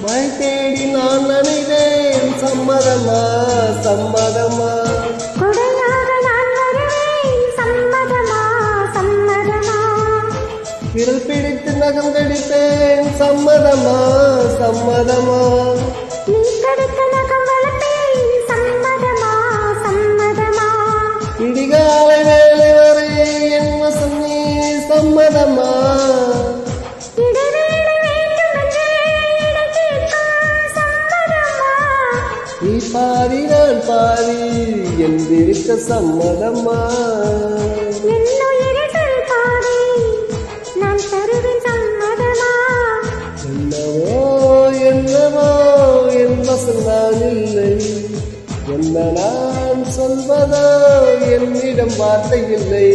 மழை தேடி நான் நினைத்தேன் சம்மதமா சம்மதமா கொடையாக நான் வருவேன் சம்மதமா சம்மதமா விரல் பிடித்து நகம் கடிப்பேன் சம்மதமா சம்மதமா நீ கடித்த நகம் வளர்ப்பேன் சம்மதமா சம்மதமா இடிகாலை வேலை வரை என்ன சொன்னி சம்மதமா நீ பாதி நான் பாதி என்றிருக்க சம்மதமா நான் தருவேன் சம்மதமா என்னவோ என்னவோ என் வசந்தான் இல்லை என்ன நான் சொல்வதோ என்னிடம் வார்த்தை இல்லை